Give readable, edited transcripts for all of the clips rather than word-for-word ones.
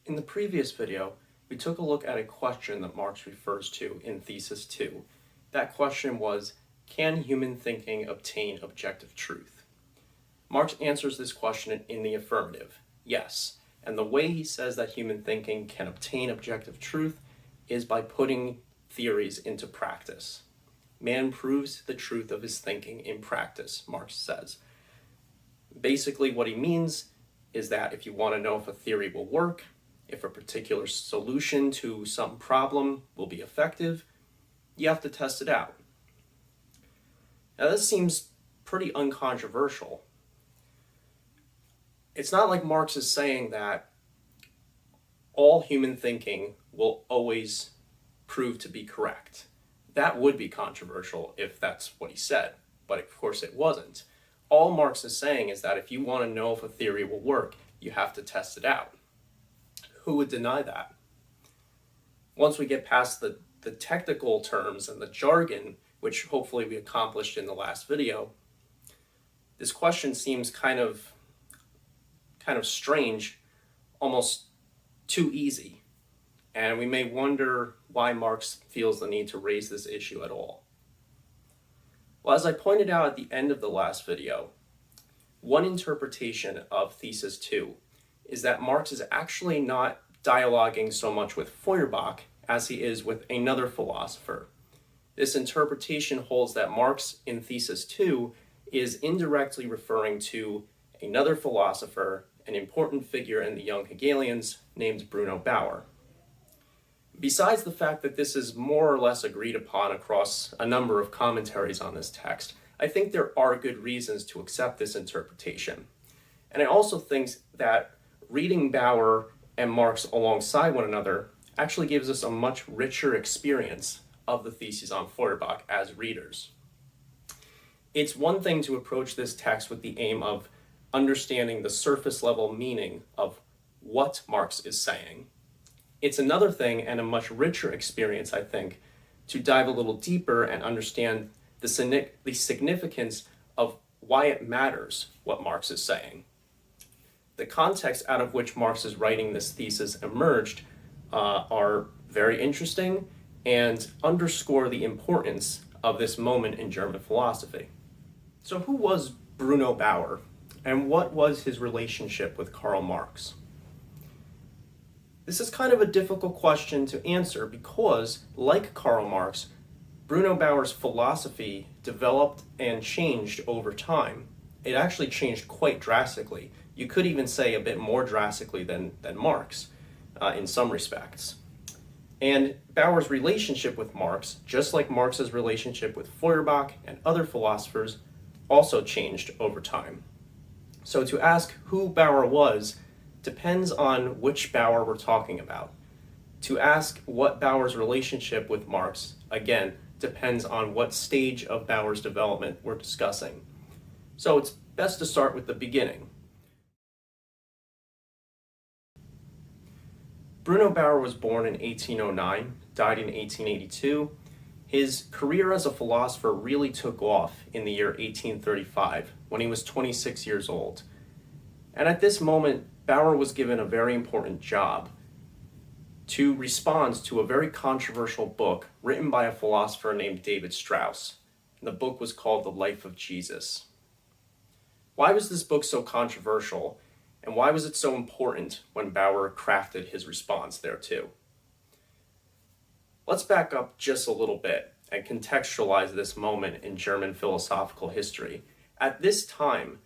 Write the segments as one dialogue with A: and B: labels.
A: In the previous video, we took a look at a question that Marx refers to in Thesis 2. That question was, can human thinking obtain objective truth? Marx answers this question in the affirmative, yes. And the way he says that human thinking can obtain objective truth is by putting theories into practice. Man proves the truth of his thinking in practice, Marx says. Basically, what he means is that if you want to know if a theory will work, if a particular solution to some problem will be effective, you have to test it out. Now, this seems pretty uncontroversial. It's not like Marx is saying that all human thinking will always prove to be correct. That would be controversial if that's what he said, but of course it wasn't. All Marx is saying is that if you want to know if a theory will work, you have to test it out. Who would deny that? Once we get past the technical terms and the jargon, which hopefully we accomplished in the last video, this question seems kind of strange, almost too easy. And we may wonder why Marx feels the need to raise this issue at all. Well, as I pointed out at the end of the last video, one interpretation of Thesis 2 is that Marx is actually not dialoguing so much with Feuerbach as he is with another philosopher. This interpretation holds that Marx in Thesis 2 is indirectly referring to another philosopher, an important figure in the young Hegelians named Bruno Bauer. Besides the fact that this is more or less agreed upon across a number of commentaries on this text, I think there are good reasons to accept this interpretation. And I also think that reading Bauer and Marx alongside one another actually gives us a much richer experience of the theses on Feuerbach as readers. It's one thing to approach this text with the aim of understanding the surface level meaning of what Marx is saying. It's another thing and a much richer experience, I think, to dive a little deeper and understand the significance of why it matters what Marx is saying. The context out of which Marx is writing this thesis emerged are very interesting and underscore the importance of this moment in German philosophy. So who was Bruno Bauer, and what was his relationship with Karl Marx? This is kind of a difficult question to answer because, like Karl Marx, Bruno Bauer's philosophy developed and changed over time. It actually changed quite drastically. You could even say a bit more drastically than Marx in some respects. And Bauer's relationship with Marx, just like Marx's relationship with Feuerbach and other philosophers, also changed over time. So to ask who Bauer was depends on which Bauer we're talking about. To ask what Bauer's relationship with Marx, again, depends on what stage of Bauer's development we're discussing. So it's best to start with the beginning. Bruno Bauer was born in 1809, died in 1882. His career as a philosopher really took off in the year 1835, when he was 26 years old. And at this moment, Bauer was given a very important job to respond to a very controversial book written by a philosopher named David Strauss. The book was called The Life of Jesus. Why was this book so controversial, and why was it so important when Bauer crafted his response thereto? Let's back up just a little bit and contextualize this moment in German philosophical history. At this time,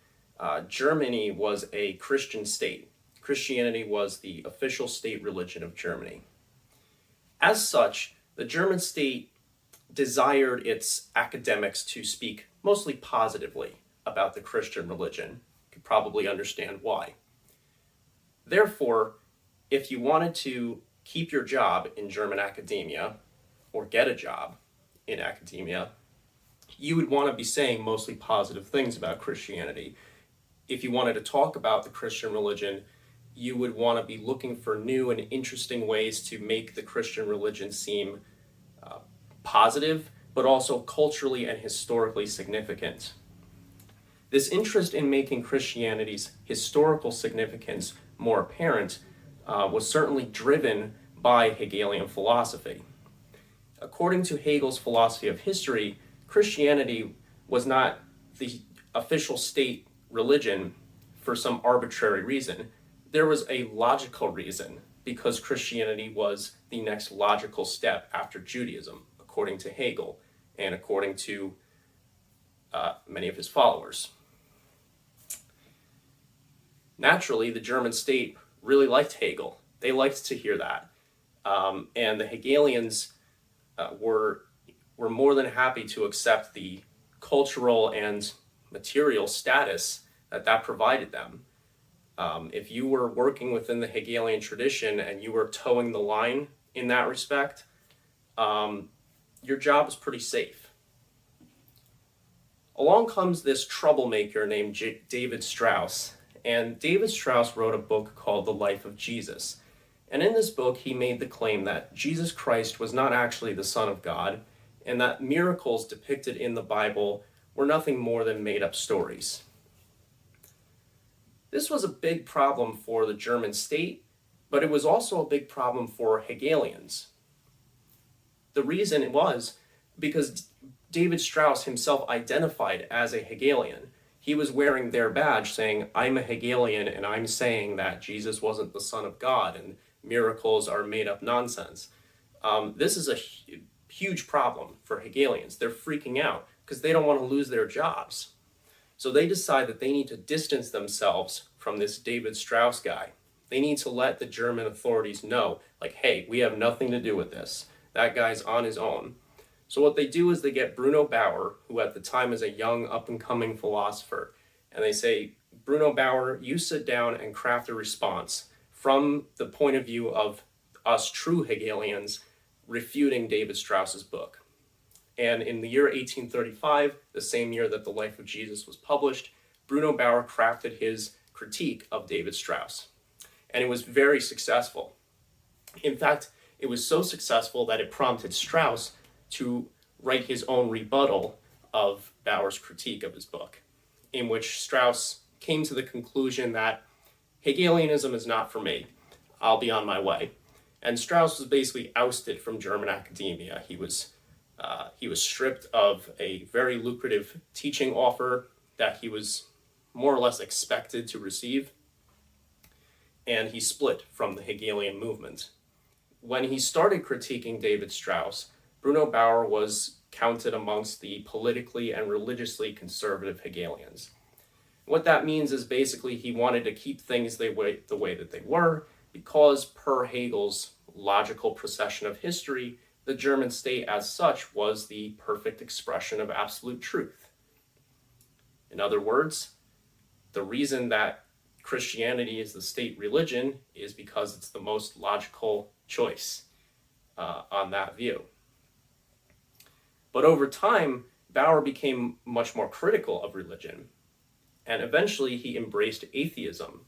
A: Germany was a Christian state. Christianity was the official state religion of Germany. As such, the German state desired its academics to speak mostly positively about the Christian religion. You could probably understand why. Therefore, if you wanted to keep your job in German academia, or get a job in academia, you would want to be saying mostly positive things about Christianity. If you wanted to talk about the Christian religion, you would want to be looking for new and interesting ways to make the Christian religion seem positive, but also culturally and historically significant. This interest in making Christianity's historical significance more apparent was certainly driven by Hegelian philosophy. According to Hegel's philosophy of history, Christianity was not the official state religion for some arbitrary reason. There was a logical reason, because Christianity was the next logical step after Judaism, according to Hegel and according to many of his followers. Naturally, the German state really liked Hegel. They liked to hear that. And the Hegelians were more than happy to accept the cultural and material status that provided them. If you were working within the Hegelian tradition and you were towing the line in that respect, your job is pretty safe. Along comes this troublemaker named David Strauss, and David Strauss wrote a book called The Life of Jesus. And in this book, he made the claim that Jesus Christ was not actually the Son of God, and that miracles depicted in the Bible were nothing more than made-up stories. This was a big problem for the German state, but it was also a big problem for Hegelians. The reason was because David Strauss himself identified as a Hegelian. He was wearing their badge saying, I'm a Hegelian and I'm saying that Jesus wasn't the Son of God and miracles are made up nonsense. This is a huge problem for Hegelians. They're freaking out because they don't want to lose their jobs. So they decide that they need to distance themselves from this David Strauss guy. They need to let the German authorities know, like, hey, we have nothing to do with this. That guy's on his own. So what they do is they get Bruno Bauer, who at the time is a young up-and-coming philosopher, and they say, Bruno Bauer, you sit down and craft a response from the point of view of us true Hegelians refuting David Strauss's book. And in the year 1835, the same year that The Life of Jesus was published, Bruno Bauer crafted his critique of David Strauss. And it was very successful. In fact, it was so successful that it prompted Strauss to write his own rebuttal of Bauer's critique of his book, in which Strauss came to the conclusion that Hegelianism is not for me. I'll be on my way. And Strauss was basically ousted from German academia. He was stripped of a very lucrative teaching offer that he was more or less expected to receive, and he split from the Hegelian movement. When he started critiquing David Strauss, Bruno Bauer was counted amongst the politically and religiously conservative Hegelians. What that means is basically he wanted to keep things the way that they were, because per Hegel's logical procession of history, the German state as such was the perfect expression of absolute truth. In other words, the reason that Christianity is the state religion is because it's the most logical choice on that view. But over time, Bauer became much more critical of religion, and eventually he embraced atheism.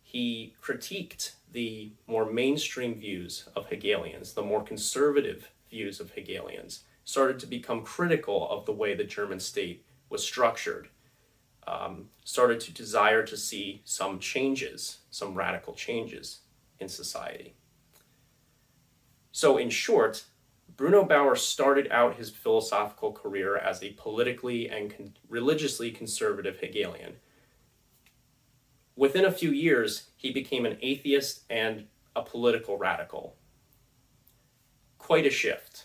A: He critiqued the more mainstream views of Hegelians, the more conservative views of Hegelians, started to become critical of the way the German state was structured, started to desire to see some changes, some radical changes in society. So in short, Bruno Bauer started out his philosophical career as a politically and religiously conservative Hegelian. Within a few years, he became an atheist and a political radical. Quite a shift.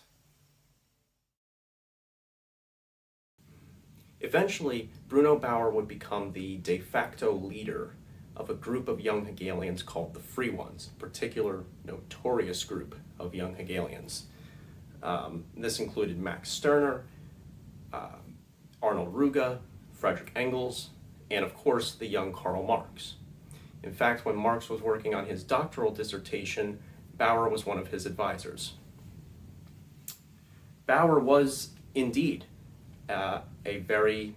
A: Eventually, Bruno Bauer would become the de facto leader of a group of young Hegelians called the Free Ones, a particular notorious group of young Hegelians. This included Max Stirner, Arnold Ruge, Friedrich Engels, and of course the young Karl Marx. In fact, when Marx was working on his doctoral dissertation, Bauer was one of his advisors. Bauer was indeed a very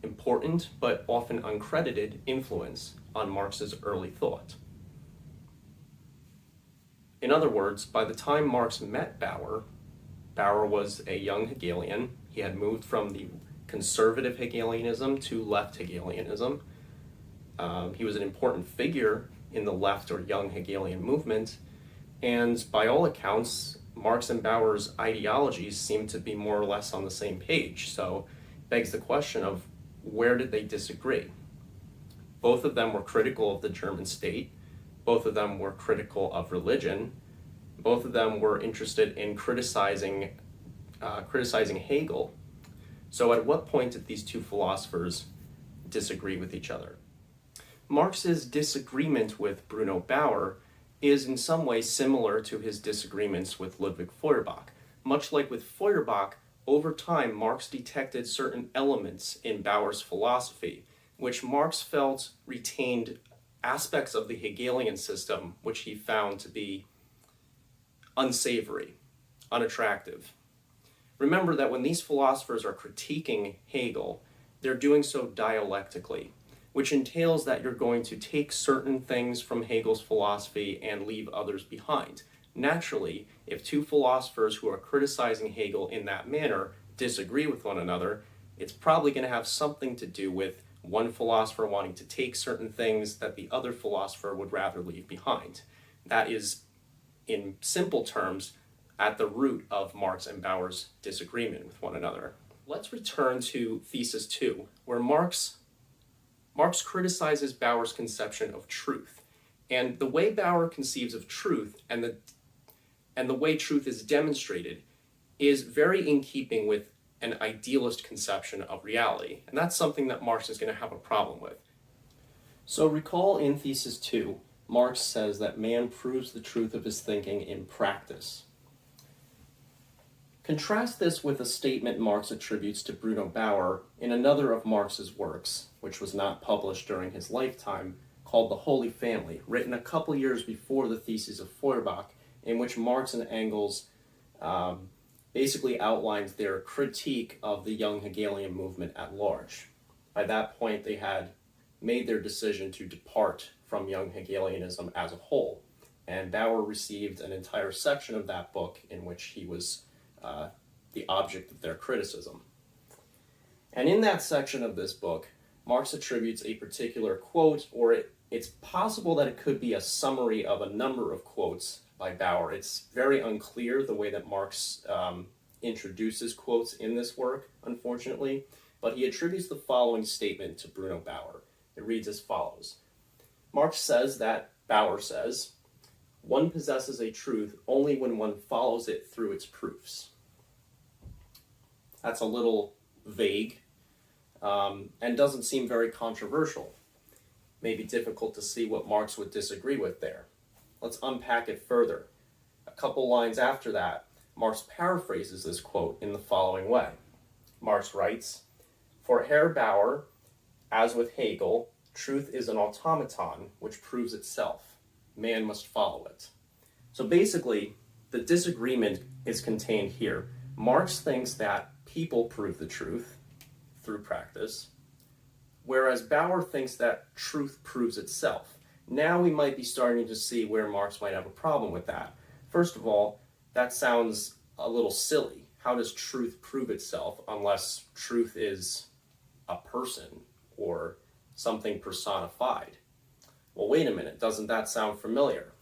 A: important but often uncredited influence on Marx's early thought. In other words, by the time Marx met Bauer, Bauer was a young Hegelian. He had moved from the conservative Hegelianism to left Hegelianism. He was an important figure in the left or young Hegelian movement, and by all accounts, Marx and Bauer's ideologies seem to be more or less on the same page. So it begs the question of where did they disagree? Both of them were critical of the German state. Both of them were critical of religion. Both of them were interested in criticizing Hegel. So at what point did these two philosophers disagree with each other? Marx's disagreement with Bruno Bauer is in some ways similar to his disagreements with Ludwig Feuerbach. Much like with Feuerbach, over time Marx detected certain elements in Bauer's philosophy, which Marx felt retained aspects of the Hegelian system which he found to be unsavory, unattractive. Remember that when these philosophers are critiquing Hegel, they're doing so dialectically, which entails that you're going to take certain things from Hegel's philosophy and leave others behind. Naturally, if two philosophers who are criticizing Hegel in that manner disagree with one another, it's probably going to have something to do with one philosopher wanting to take certain things that the other philosopher would rather leave behind. That is, in simple terms, at the root of Marx and Bauer's disagreement with one another. Let's return to Thesis 2, where Marx criticizes Bauer's conception of truth. And the way Bauer conceives of truth and the way truth is demonstrated is very in keeping with an idealist conception of reality. And that's something that Marx is going to have a problem with. So recall in Thesis 2, Marx says that man proves the truth of his thinking in practice. Contrast this with a statement Marx attributes to Bruno Bauer in another of Marx's works, which was not published during his lifetime, called The Holy Family, written a couple years before the Thesis of Feuerbach, in which Marx and Engels basically outlined their critique of the young Hegelian movement at large. By that point, they had made their decision to depart from young Hegelianism as a whole, and Bauer received an entire section of that book in which he was the object of their criticism. And in that section of this book, Marx attributes a particular quote, or it's possible that it could be a summary of a number of quotes by Bauer. It's very unclear the way that Marx introduces quotes in this work, unfortunately, but he attributes the following statement to Bruno Bauer. It reads as follows. Marx says that Bauer says, "One possesses a truth only when one follows it through its proofs." That's a little vague and doesn't seem very controversial. Maybe difficult to see what Marx would disagree with there. Let's unpack it further. A couple lines after that, Marx paraphrases this quote in the following way. Marx writes, "For Herr Bauer, as with Hegel, truth is an automaton which proves itself. Man must follow it." So basically, the disagreement is contained here. Marx thinks that people prove the truth through practice, whereas Bauer thinks that truth proves itself. Now we might be starting to see where Marx might have a problem with that. First of all, that sounds a little silly. How does truth prove itself unless truth is a person or something personified? Well, wait a minute, doesn't that sound familiar?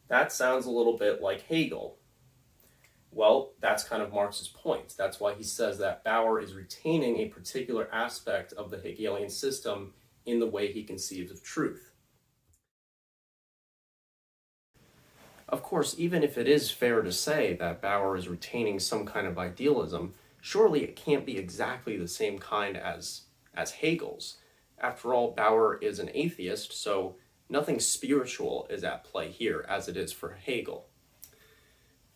A: That sounds a little bit like Hegel. Well, that's kind of Marx's point. That's why he says that Bauer is retaining a particular aspect of the Hegelian system in the way he conceives of truth. Of course, even if it is fair to say that Bauer is retaining some kind of idealism, surely it can't be exactly the same kind as Hegel's. After all, Bauer is an atheist, so nothing spiritual is at play here, as it is for Hegel.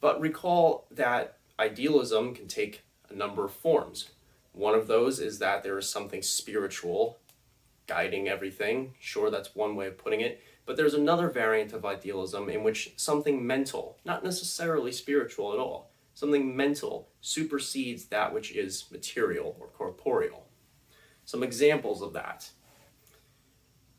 A: But recall that idealism can take a number of forms. One of those is that there is something spiritual guiding everything. Sure, that's one way of putting it. But there's another variant of idealism in which something mental, not necessarily spiritual at all, something mental supersedes that which is material or corporeal. Some examples of that.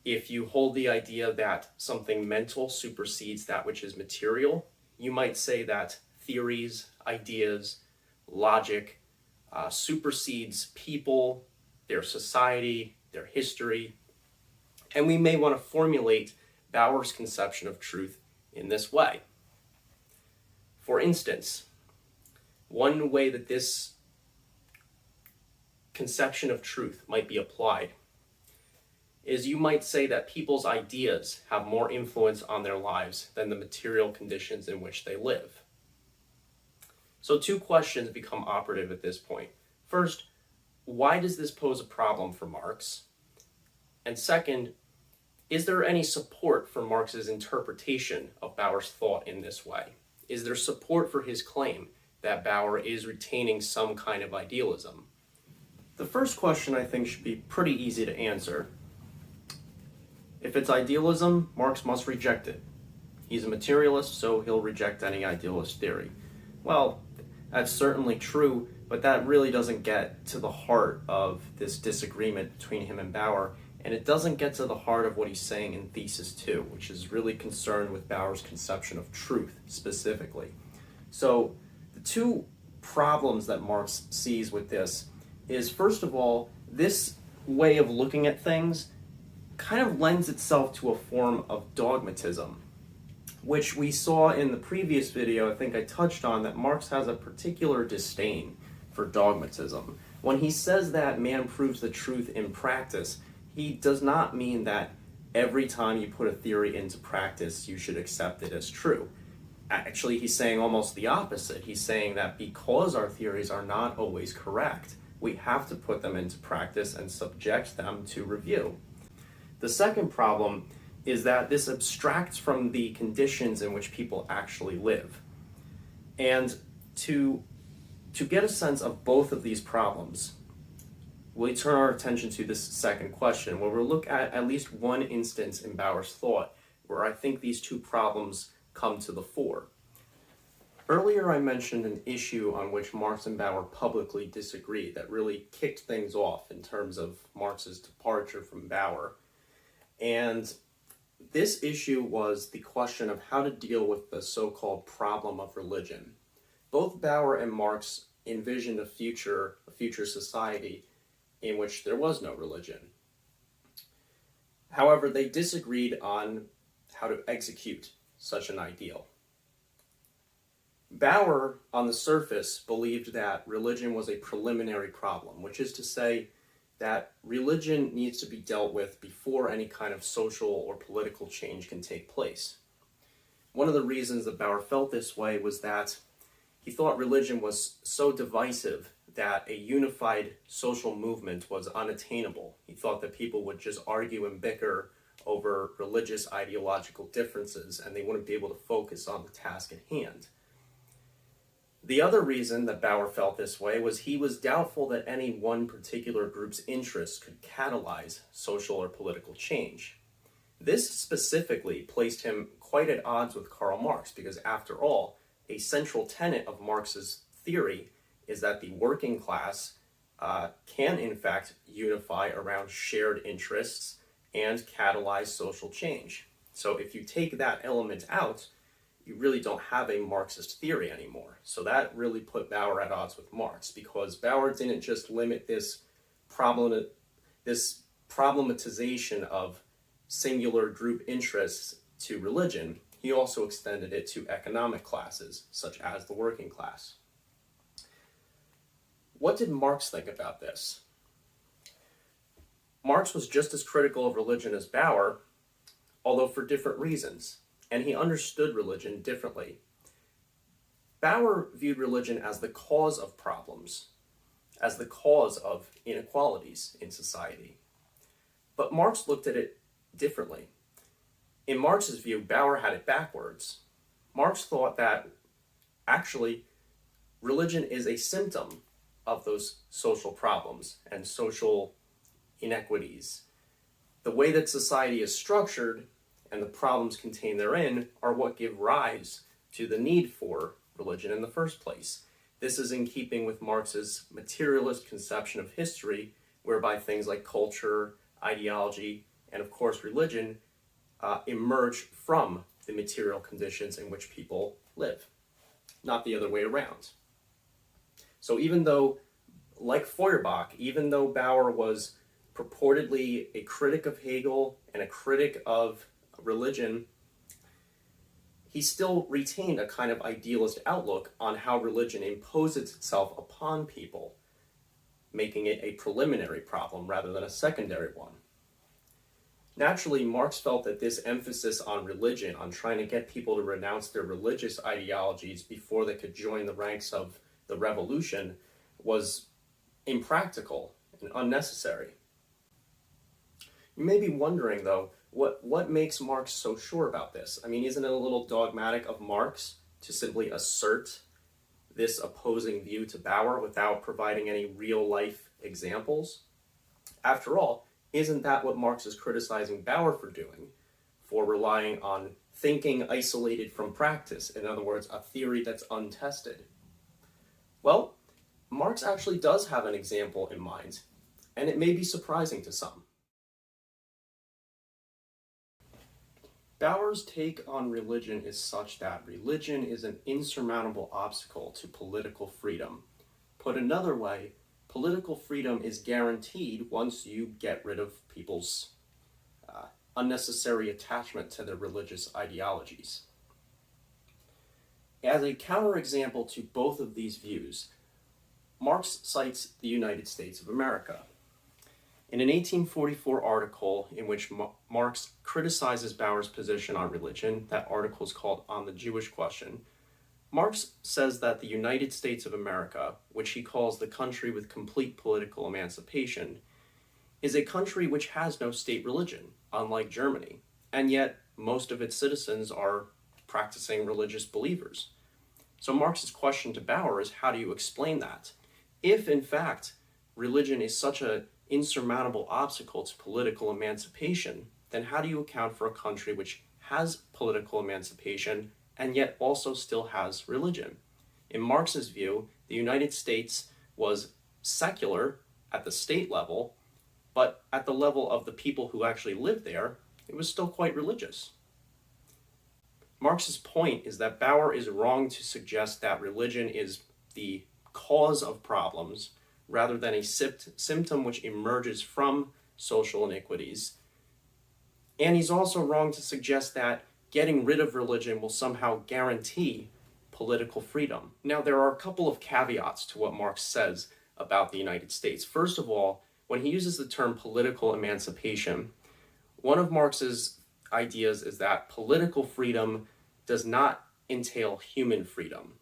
A: If you hold the idea that something mental supersedes that which is material, you might say that theories, ideas, logic supersedes people, their society, their history. And we may want to formulate Bauer's conception of truth in this way. For instance, one way that this conception of truth might be applied is you might say that people's ideas have more influence on their lives than the material conditions in which they live. So two questions become operative at this point. First, why does this pose a problem for Marx? And second, is there any support for Marx's interpretation of Bauer's thought in this way? Is there support for his claim that Bauer is retaining some kind of idealism? The first question, I think, should be pretty easy to answer. If it's idealism, Marx must reject it. He's a materialist, so he'll reject any idealist theory. Well, that's certainly true, but that really doesn't get to the heart of this disagreement between him and Bauer, and it doesn't get to the heart of what he's saying in Thesis 2, which is really concerned with Bauer's conception of truth specifically. So the two problems that Marx sees with this is, first of all, this way of looking at things kind of lends itself to a form of dogmatism, which we saw in the previous video. I think I touched on that Marx has a particular disdain for dogmatism. When he says that man proves the truth in practice, he does not mean that every time you put a theory into practice, you should accept it as true. Actually, he's saying almost the opposite. He's saying that because our theories are not always correct, we have to put them into practice and subject them to review. The second problem is that this abstracts from the conditions in which people actually live. And to get a sense of both of these problems, we turn our attention to this second question, where we'll look at least one instance in Bauer's thought where I think these two problems come to the fore. Earlier I mentioned an issue on which Marx and Bauer publicly disagreed that really kicked things off in terms of Marx's departure from Bauer. And this issue was the question of how to deal with the so-called problem of religion. Both Bauer and Marx envisioned a future society in which there was no religion. However, they disagreed on how to execute such an ideal. Bauer, on the surface, believed that religion was a preliminary problem, which is to say that religion needs to be dealt with before any kind of social or political change can take place. One of the reasons that Bauer felt this way was that he thought religion was so divisive that a unified social movement was unattainable. He thought that people would just argue and bicker over religious ideological differences, and they wouldn't be able to focus on the task at hand. The other reason that Bauer felt this way was he was doubtful that any one particular group's interests could catalyze social or political change. This specifically placed him quite at odds with Karl Marx, because after all, a central tenet of Marx's theory is that the working class can in fact unify around shared interests and catalyze social change. So if you take that element out, you really don't have a Marxist theory anymore. So that really put Bauer at odds with Marx, because Bauer didn't just limit this problematization of singular group interests to religion. He also extended it to economic classes, such as the working class. What did Marx think about this? Marx was just as critical of religion as Bauer, although for different reasons, and he understood religion differently. Bauer viewed religion as the cause of problems, as the cause of inequalities in society. But Marx looked at it differently. In Marx's view, Bauer had it backwards. Marx thought that actually religion is a symptom of those social problems and social inequities. The way that society is structured and the problems contained therein are what give rise to the need for religion in the first place. This is in keeping with Marx's materialist conception of history, whereby things like culture, ideology, and of course religion emerge from the material conditions in which people live, not the other way around. So even though, like Feuerbach, even though Bauer was purportedly a critic of Hegel and a critic of religion, he still retained a kind of idealist outlook on how religion imposes itself upon people, making it a preliminary problem rather than a secondary one. Naturally, Marx felt that this emphasis on religion, on trying to get people to renounce their religious ideologies before they could join the ranks of the revolution, was impractical and unnecessary. You may be wondering, though, what makes Marx so sure about this? I mean, isn't it a little dogmatic of Marx to simply assert this opposing view to Bauer without providing any real-life examples? After all, isn't that what Marx is criticizing Bauer for doing? For relying on thinking isolated from practice, in other words, a theory that's untested? Well, Marx actually does have an example in mind, and it may be surprising to some. Bauer's take on religion is such that religion is an insurmountable obstacle to political freedom. Put another way, political freedom is guaranteed once you get rid of people's unnecessary attachment to their religious ideologies. As a counterexample to both of these views, Marx cites the United States of America. In an 1844 article in which Marx criticizes Bauer's position on religion, that article is called On the Jewish Question, Marx says that the United States of America, which he calls the country with complete political emancipation, is a country which has no state religion, unlike Germany, and yet most of its citizens are practicing religious believers. So Marx's question to Bauer is, how do you explain that? If, in fact, religion is such an insurmountable obstacle to political emancipation, then how do you account for a country which has political emancipation and yet also still has religion? In Marx's view, the United States was secular at the state level, but at the level of the people who actually lived there, it was still quite religious. Marx's point is that Bauer is wrong to suggest that religion is the cause of problems rather than a symptom which emerges from social inequities. And he's also wrong to suggest that getting rid of religion will somehow guarantee political freedom. Now, there are a couple of caveats to what Marx says about the United States. First of all, when he uses the term political emancipation, one of Marx's ideas is that political freedom does not entail human freedom.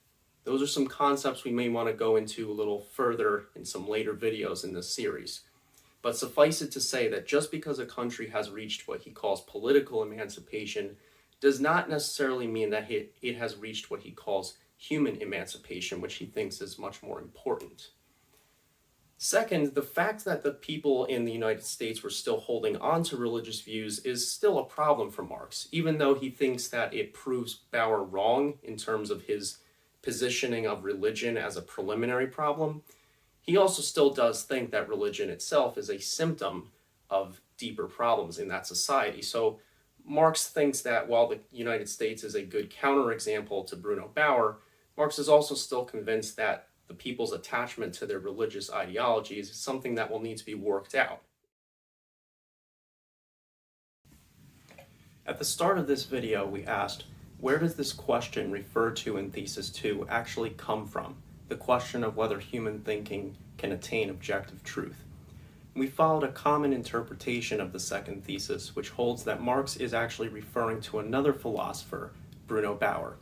A: Those are some concepts we may want to go into a little further in some later videos in this series. But suffice it to say that just because a country has reached what he calls political emancipation does not necessarily mean that it has reached what he calls human emancipation, which he thinks is much more important. Second, the fact that the people in the United States were still holding on to religious views is still a problem for Marx, even though he thinks that it proves Bauer wrong in terms of his positioning of religion as a preliminary problem. He also still does think that religion itself is a symptom of deeper problems in that society. So Marx thinks that while the United States is a good counterexample to Bruno Bauer, Marx is also still convinced that the people's attachment to their religious ideologies is something that will need to be worked out. At the start of this video, we asked, where does this question referred to in Thesis 2 actually come from? The question of whether human thinking can attain objective truth. We followed a common interpretation of the second thesis, which holds that Marx is actually referring to another philosopher, Bruno Bauer.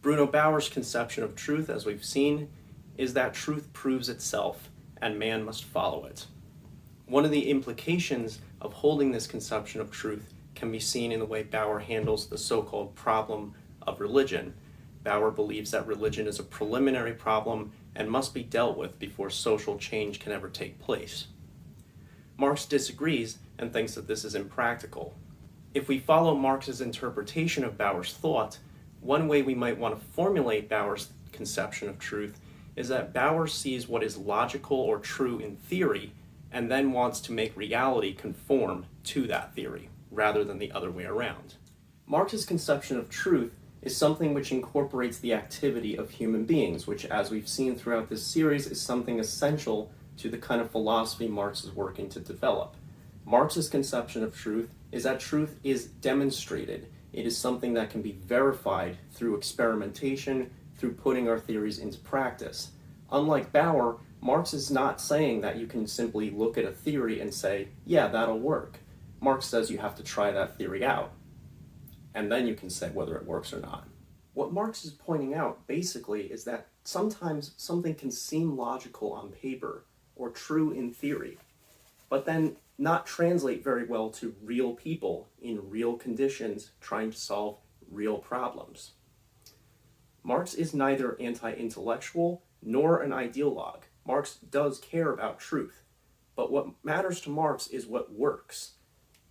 A: Bruno Bauer's conception of truth, as we've seen, is that truth proves itself and man must follow it. One of the implications of holding this conception of truth can be seen in the way Bauer handles the so-called problem of religion. Bauer believes that religion is a preliminary problem and must be dealt with before social change can ever take place. Marx disagrees and thinks that this is impractical. If we follow Marx's interpretation of Bauer's thought, one way we might want to formulate Bauer's conception of truth is that Bauer sees what is logical or true in theory and then wants to make reality conform to that theory, rather than the other way around. Marx's conception of truth is something which incorporates the activity of human beings, which, as we've seen throughout this series, is something essential to the kind of philosophy Marx is working to develop. Marx's conception of truth is that truth is demonstrated. It is something that can be verified through experimentation, through putting our theories into practice. Unlike Bauer, Marx is not saying that you can simply look at a theory and say, yeah, that'll work. Marx says you have to try that theory out, and then you can say whether it works or not. What Marx is pointing out, basically, is that sometimes something can seem logical on paper or true in theory, but then not translate very well to real people in real conditions trying to solve real problems. Marx is neither anti-intellectual nor an ideologue. Marx does care about truth, but what matters to Marx is what works,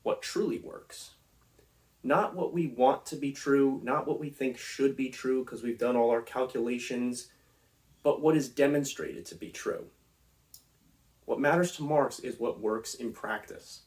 A: what truly works. Not what we want to be true, not what we think should be true because we've done all our calculations, but what is demonstrated to be true. What matters to Marx is what works in practice.